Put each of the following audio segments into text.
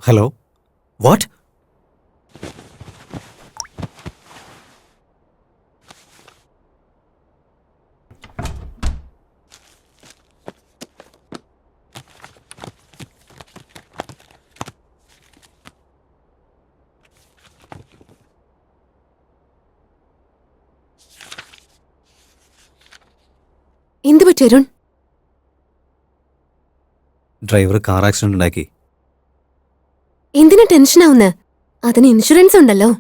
Hello, what? എന്ത് പറ്റി Arun? Driver car accident ഉണ്ടാക്കി. എന്തിനാ ടെൻഷനാവുന്നെ? അതിന് ഇൻഷുറൻസ് ഉണ്ടല്ലോ.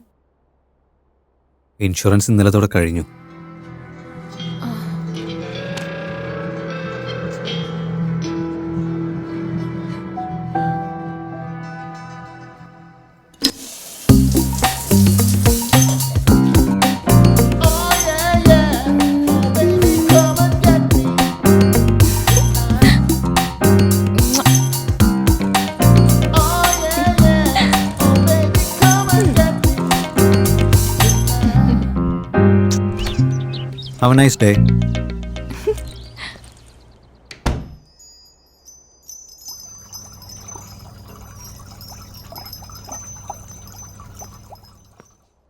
ഇൻഷുറൻസ് ഇന്നലത്തോടെ കഴിഞ്ഞു. Have a nice day.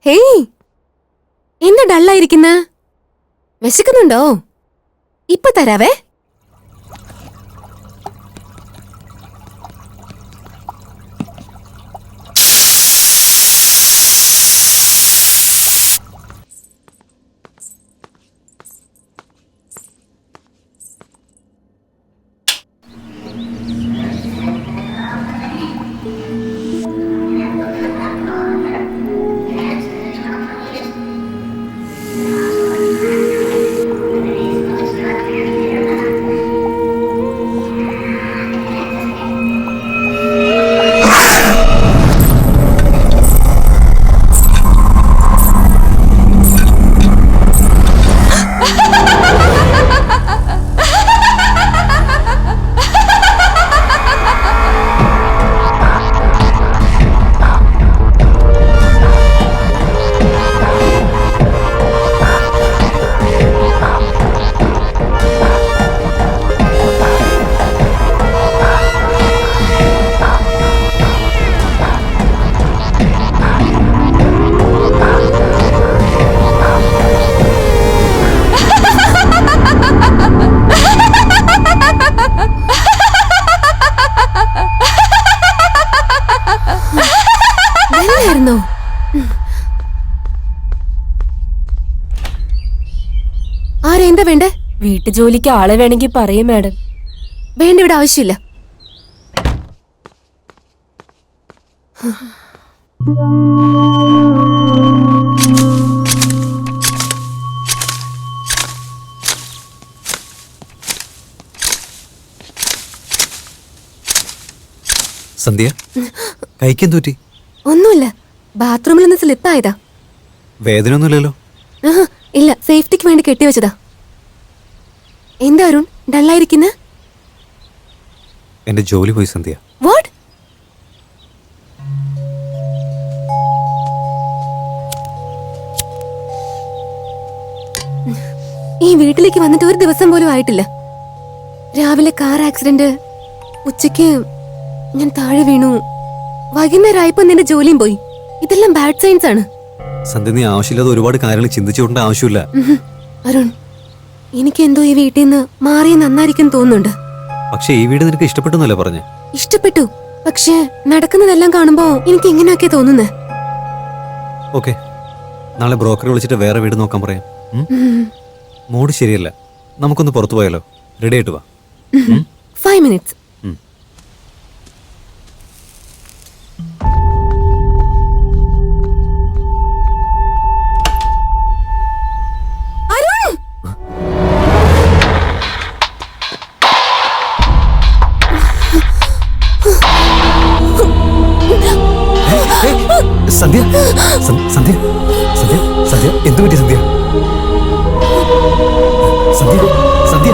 Hey, എന്താ ഡള്ളായിരിക്കുന്ന? വിശക്കുന്നുണ്ടോ? ഇപ്പൊ തരാവേ. ആരെന്താ വേണ്ടേ? വീട്ടുജോലിക്ക് ആളെ വേണമെങ്കിൽ പറയും മാഡം. വേണ്ട, ഇവിടെ ആവശ്യമില്ല. സന്ധ്യ, കൈക്കെന്തു പറ്റി? ഒന്നുമില്ല, ബാത്റൂമിൽ നിന്ന് സ്ലിപ്പായതാ. വേദനയൊന്നുമില്ലല്ലോ? ഇല്ല, സേഫ്റ്റിക്ക് വേണ്ടി കെട്ടിവെച്ചതാ. എന്താ അരുൺ ഡള്ളായിരിക്കുന്ന? എന്റെ ജോലി പോയി സന്ധ്യ. വാട്ട്? ഈ വീട്ടിലേക്ക് വന്നിട്ട് ഒരു ദിവസം പോലും ആയിട്ടില്ല. രാവിലെ കാർ ആക്സിഡന്റ്, ഉച്ചയ്ക്ക് ഞാൻ താഴെ വീണു, വൈകുന്നേരമായപ്പോ നിന്റെ ജോലിയും പോയി. ഇതെല്ലാം ബാഡ് സൈൻസ് ആണ്. സന്ധ്യ, നീ ആവശ്യമില്ലാതെ ഒരുപാട് കാര്യങ്ങൾ ചിന്തിച്ചുകൊണ്ട് ആവശ്യമില്ല. അരുൺ, എനിക്ക് എന്തോ ഈ വീട്ടിൽ നിന്ന് മാറിയ നന്നായിരിക്കും തോന്നുന്നുണ്ട്. പക്ഷെ ഈ വീട് നിനക്ക് ഇഷ്ടപ്പെട്ടെന്നല്ലേ പറഞ്ഞേ? ഇഷ്ടപ്പെട്ടു, പക്ഷെ നടക്കുന്നതെല്ലാം കാണുമ്പോ എനിക്ക് ഇങ്ങനെയൊക്കെ തോന്നുന്നേ. ഓക്കെ, നാളെ ബ്രോക്കറെ വിളിച്ചിട്ട് വേറെ വീട് നോക്കാൻ പറയാം. മൂഡ് ശരിയല്ല, നമുക്കൊന്ന് പുറത്തു പോയാലോ? റെഡി ആയിട്ട് വാ. 5 minutes. സന്ധ്യ, സന്ധ്യ, സന്ധ്യ, സന്ധ്യ, എന്തു പറ്റി സന്ധ്യ? സന്ധ്യ, സന്ധ്യ,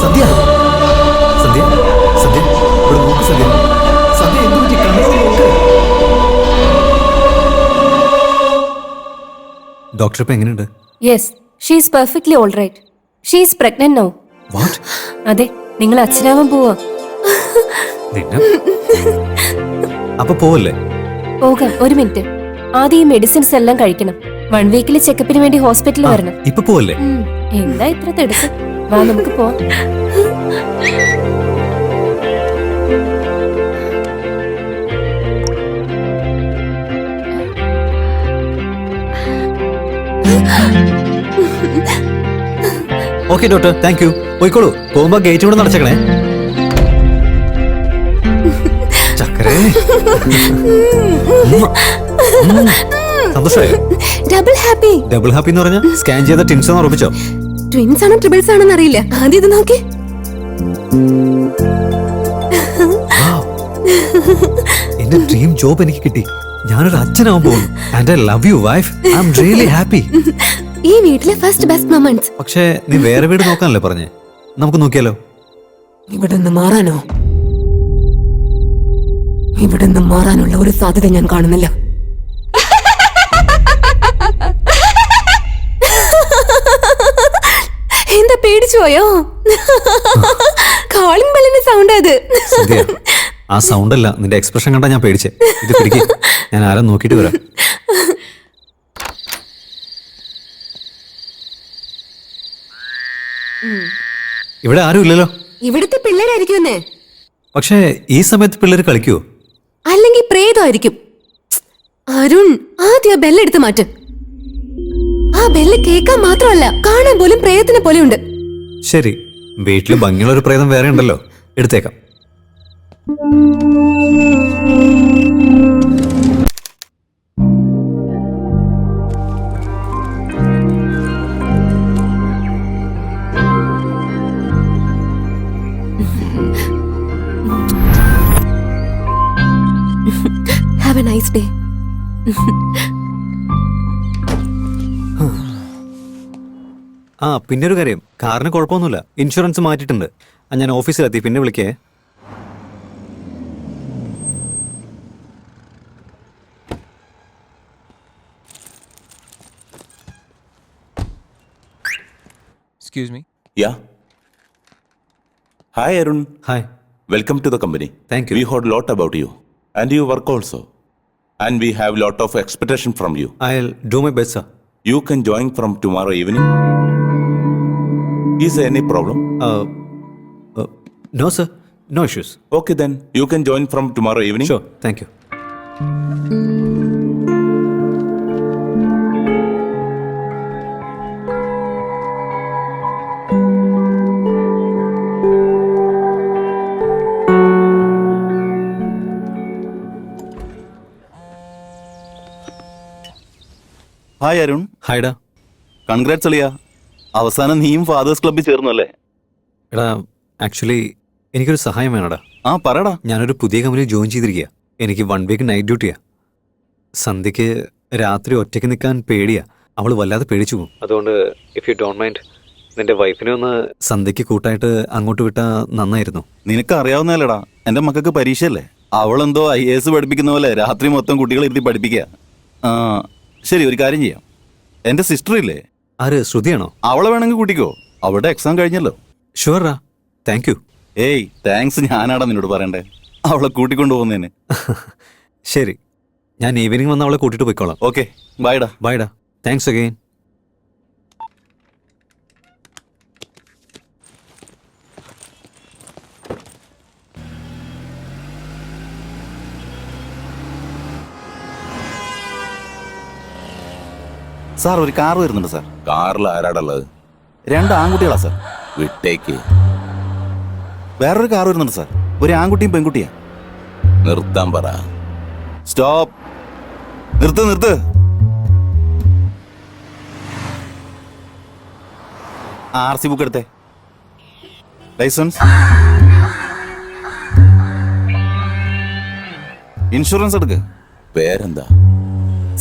സന്ധ്യ, സന്ധ്യ, സന്ധ്യ, ഇവിടെ നോക്ക് സന്ധ്യ. സന്ധ്യ, എന്തു പറ്റി? കണ്ണോട് നോക്ക്. ഡോക്ടർ ഇപ്പൊ എങ്ങനെയുണ്ട്? Yes, she's perfectly all right. She's pregnant now. What? അതെ, നിങ്ങൾ അച്ഛനാവാൻ പോവാ. നിന്നെ അപ്പൊ പോവല്ലേ? പോകാം, ഒരു മിനിറ്റ്. ആദ്യം ഈ മെഡിസിൻസ് എല്ലാം കഴിക്കണം. 1 വീക്കിലെ ചെക്കപ്പിന് വേണ്ടി ഹോസ്പിറ്റലിൽ വരണം. ഇപ്പൊ പോവല്ലേ? എന്താ ഇത്ര തിടുക്കം? വാ, നമുക്ക് പോവാം. Okay doctor, thank you. പോയിക്കോളൂ. പോകുമ്പോ ഗേറ്റ് കൂടെ നടച്ചേക്കണേ. ചക്കരേ, സന്തോഷമായോ? Double happy. ഡബിൾ ഹാപ്പി എന്ന് പറഞ്ഞാൽ സ്കാൻ ചെയ്ത ടിൻസ് എന്ന് ഉറപ്പിച്ചോ? ട്വിൻസ് ആണോ ട്രിപ്പിൾസ് ആണോ അറിയില്ല. ആദ്യം ഇത് നോക്കി. എന്റെ ഡ്രീം ജോബ് എനിക്ക് കിട്ടി. ഞാനൊരു അച്ഛനാവാൻ പോകുന്നു. And I love you wife. I am really happy. ഈ വീട്ടിലെ ഫസ്റ്റ് ബെസ്റ്റ് മൊമെന്റ്സ്. പക്ഷേ നീ വേറെ വീട് നോക്കാനല്ലേ പറഞ്ഞേ? നമുക്ക് നോക്കിയാലോ? ഇവിടുന്ന് മാറാനോ? ഇവിടുന്ന് മാറാനുള്ള ഒരു സാധ്യത ഞാൻ കാണുന്നില്ല. എന്താ പേടിച്ചു പോയോ? കോളിംഗ് ബെല്ലിന്റെ സൗണ്ട് അത്. സത്യ, ആ സൗണ്ട് അല്ല, നിന്റെ എക്സ്പ്രഷൻ കണ്ടാ ഞാൻ പേടിച്ചേ. ഇത് പിടിക്ക്, ഞാൻ ആരാ നോക്കിയിട്ട് വരാം. ഇവിടെ ആരും ഇല്ലല്ലോ. ഇവിടുത്തെ പിള്ളേരായിരിക്കുമെന്നേ. പക്ഷേ ഈ സമയത്ത് പിള്ളേർ കളിക്കുവോ? അല്ലെങ്കിൽ പ്രേതമായിരിക്കും. അരുൺ, ആദ്യം ആ ബെല്ലെടുത്ത് മാറ്റ്. ആ ബെല്ല് കേൾക്കാൻ മാത്രമല്ല, കാണാൻ പോലും പ്രേതത്തിനെ പോലെയുണ്ട്. ശരി, വീട്ടില് ഭംഗിയുള്ള ഒരു പ്രേതം വേറെ ഉണ്ടല്ലോ, എടുത്തേക്കാം. Have A nice day. ആ, പിന്നെ ഒരു കാര്യം, കാറിന് കുഴപ്പമൊന്നുമില്ല. ഇൻഷുറൻസ് മാറ്റിയിട്ടുണ്ട്. ഞാൻ ഓഫീസിലെത്തി, പിന്നെ വിളിക്കേ. Excuse me. Yeah. Hi, Arun. Hi. Welcome to the company. Thank you. We heard a lot about you. And your work also. And we have a lot of expectation from you. I'll do my best, sir. You can join from tomorrow evening. Is there any problem? No, sir. No issues. Okay then, you can join from tomorrow evening. Sure. Thank you. Hi Arun. ഹായ്ഡാ. Congrats അളിയ, അവസാനം നീയും fathers ക്ലബ്ബിൽ ചേർന്നു അല്ലേ? എടാ, actually എനിക്കൊരു സഹായം വേണടാ. ആ പറടാ. ഞാനൊരു പുതിയ കമ്പനിയിൽ ജോയിൻ ചെയ്തിരിക്കുക. എനിക്ക് 1 വീക്ക് നൈറ്റ് ഡ്യൂട്ടിയാ. സന്ധ്യക്ക് രാത്രി ഒറ്റയ്ക്ക് നിൽക്കാൻ പേടിയാ. അവൾ വല്ലാതെ പേടിച്ചു പോകും. അതുകൊണ്ട് ഇഫ് യു ഡോണ്ട് മൈൻഡ്, നിന്റെ വൈഫിനെ ഒന്ന് സന്ധ്യക്ക് കൂട്ടായിട്ട് അങ്ങോട്ട് വിട്ടാ നന്നായിരുന്നു. നിനക്ക് അറിയാവുന്നതല്ലടാ, എൻ്റെ മക്കൾക്ക് പരീക്ഷയല്ലേ. അവളെന്തോ IAS പഠിപ്പിക്കുന്ന പോലെ രാത്രി മൊത്തം കുട്ടികളെ ഇരുത്തി പഠിപ്പിക്കുക. ആ ശരി, ഒരു കാര്യം ചെയ്യാം. എൻ്റെ സിസ്റ്റർ ഇല്ലേ? ആര്, ശ്രുതിയാണോ? അവളെ വേണമെങ്കിൽ കൂട്ടിക്കോ, അവളുടെ എക്സാം കഴിഞ്ഞല്ലോ. ഷുവറാ, താങ്ക് യു. ഏയ് താങ്ക്സ് ഞാനാടാ നിന്നോട് പറയണ്ടേ, അവളെ കൂട്ടിക്കൊണ്ടു പോകുന്നതിന്. ശരി, ഞാൻ ഈവനിങ് വന്ന് അവളെ കൂട്ടിയിട്ട് പോയിക്കോളാം. ഓക്കെ, ബൈഡാ. ബൈഡാ, താങ്ക്സ് അഗെയിൻ. സാർ, ഒരു കാർ വരുന്നുണ്ട് സാർ. കാറിൽ ആരാടുള്ളത്? 2 ആൺകുട്ടികളാ സാർ. വിട്ടേക്ക്. വേറൊരു കാർ വരുന്നുണ്ട് സാർ, ഒരു ആൺകുട്ടിയും പെൺകുട്ടിയാ. നിർത്താൻ പറ. സ്റ്റോപ്പ്. നിർത്ത്. RC ബുക്ക് എടുത്തേ. ലൈസൻസ്, ഇൻഷുറൻസ് എടുക്ക്. പേരെന്താ?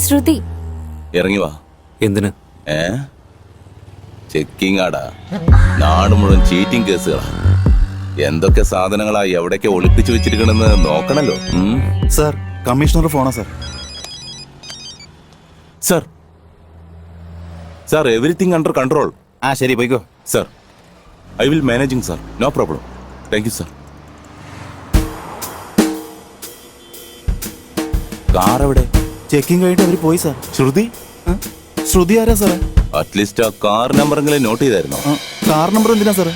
ശ്രുതി. ഇറങ്ങി വാ. എന്തിന്? ചെക്കിംഗ് ആടാ. നാട് മുഴുവൻ ചീറ്റിംഗ് കേസുകളാ. എന്തൊക്കെ സാധനങ്ങളാ എവിടേക്ക് ഒളിപ്പിച്ചു വെച്ചിരിക്കണെന്ന് നോക്കണല്ലോ. സാർ, കമ്മീഷണർ ഫോണാ sir. Sir, sir everything under control. ആ ശരി പോയിക്കോ. Sir I will managing sir, no problem. Thank you sir. Car എവിടെ? ചെക്കിങ് കഴിഞ്ഞിട്ട് അവർ പോയി സാർ. ശ്രുതി? ശ്രുതി ആരാ സാറേ? അറ്റ്ലീസ്റ്റ് ആ കാർ നമ്പറെങ്കിലും നോട്ട് ചെയ്തായിരുന്നോ? കാർ നമ്പർ എന്തിനാ സാറേ?